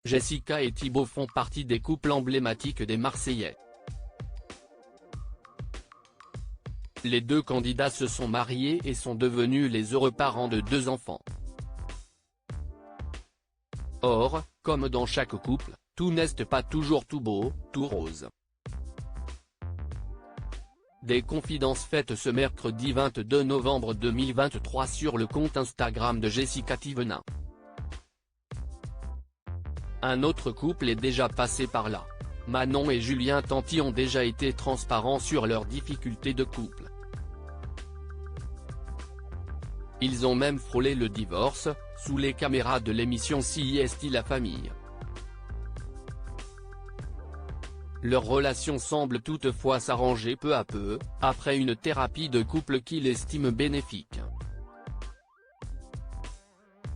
Jessica et Thibaut font partie des couples emblématiques des Marseillais. Les deux candidats se sont mariés et sont devenus les heureux parents de 2 enfants. Or, comme dans chaque couple, tout n'est pas toujours tout beau, tout rose. Des confidences faites ce mercredi 22 novembre 2023 sur le compte Instagram de Jessica Thévenin. Un autre couple est déjà passé par là. Manon et Julien Tanti ont déjà été transparents sur leurs difficultés de couple. Ils ont même frôlé le divorce, sous les caméras de l'émission CIST La Famille. Leur relation semble toutefois s'arranger peu à peu, après une thérapie de couple qu'ils estiment bénéfique.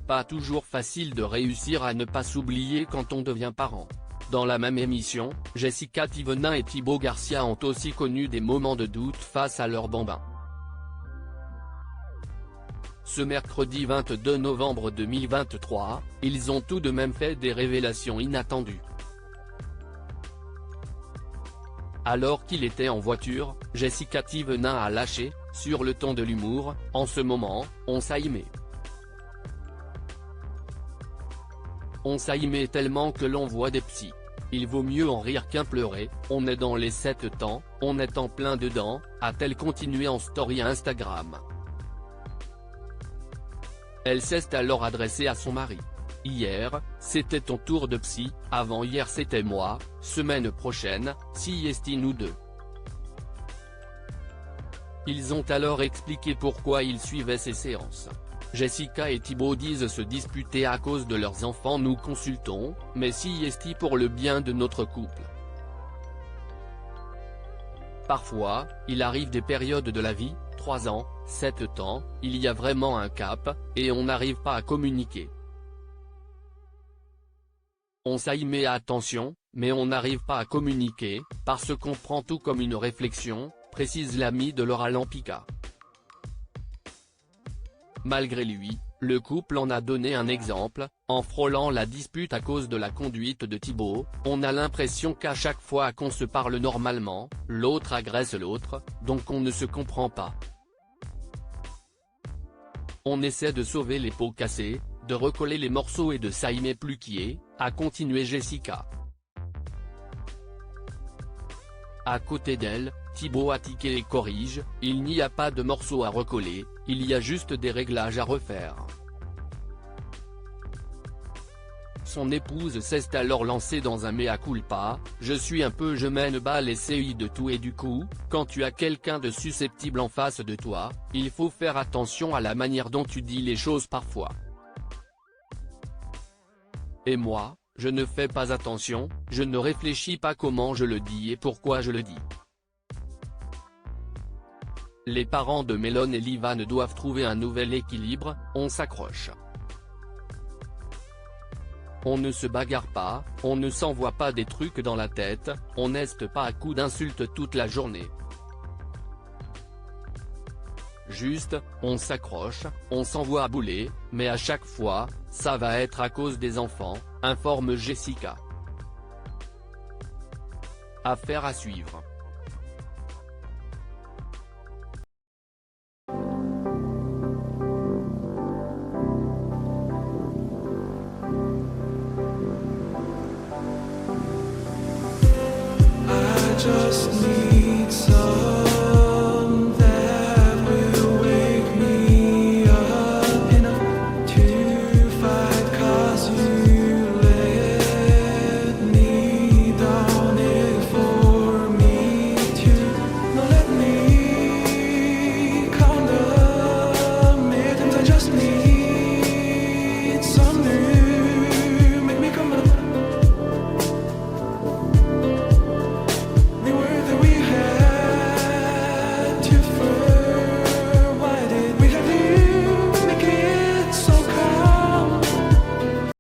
Pas toujours facile de réussir à ne pas s'oublier quand on devient parent. Dans la même émission, Jessica Thévenin et Thibaut Garcia ont aussi connu des moments de doute face à leur bambin. Ce mercredi 22 novembre 2023, ils ont tout de même fait des révélations inattendues. Alors qu'il était en voiture, Jessica Thévenin a lâché, sur le ton de l'humour, « En ce moment, on s'aimait. On s'aimait tellement que l'on voit des psys. Il vaut mieux en rire qu'en pleurer, on est dans les 7 temps, on est en plein dedans », a-t-elle continué en story Instagram. Elle s'est alors adressée à son mari. « Hier, c'était ton tour de psy, avant-hier c'était moi, semaine prochaine, CIST nous deux ». Ils ont alors expliqué pourquoi ils suivaient ces séances. Jessica et Thibaut disent se disputer à cause de leurs enfants. Nous consultons, mais CIST pour le bien de notre couple. Parfois, il arrive des périodes de la vie, 3 ans, 7 ans, il y a vraiment un cap, et on n'arrive pas à communiquer. On s'aimait attention, mais on n'arrive pas à communiquer, parce qu'on prend tout comme une réflexion, précise l'ami de Laura Lampica. Malgré lui, le couple en a donné un exemple, en frôlant la dispute à cause de la conduite de Thibaut. « On a l'impression qu'à chaque fois qu'on se parle normalement, l'autre agresse l'autre, donc on ne se comprend pas. On essaie de sauver les pots cassés, de recoller les morceaux et de s'aimer plus qu'hier », a continué Jessica. À côté d'elle, Thibaut a tiqué et corrige, « Il n'y a pas de morceaux à recoller, il y a juste des réglages à refaire ». Son épouse s'est alors lancée dans un mea culpa, « Je suis un peu je mène bas l'essai de tout et du coup, quand tu as quelqu'un de susceptible en face de toi, il faut faire attention à la manière dont tu dis les choses parfois. Et moi, je ne fais pas attention, je ne réfléchis pas comment je le dis et pourquoi je le dis. » Les parents de Mélone et Livan doivent trouver un nouvel équilibre, on s'accroche. On ne se bagarre pas, on ne s'envoie pas des trucs dans la tête, on n'est pas à coups d'insultes toute la journée. Juste, on s'accroche, on s'envoie à bouler, mais à chaque fois, ça va être à cause des enfants, informe Jessica. Affaire à suivre. Just need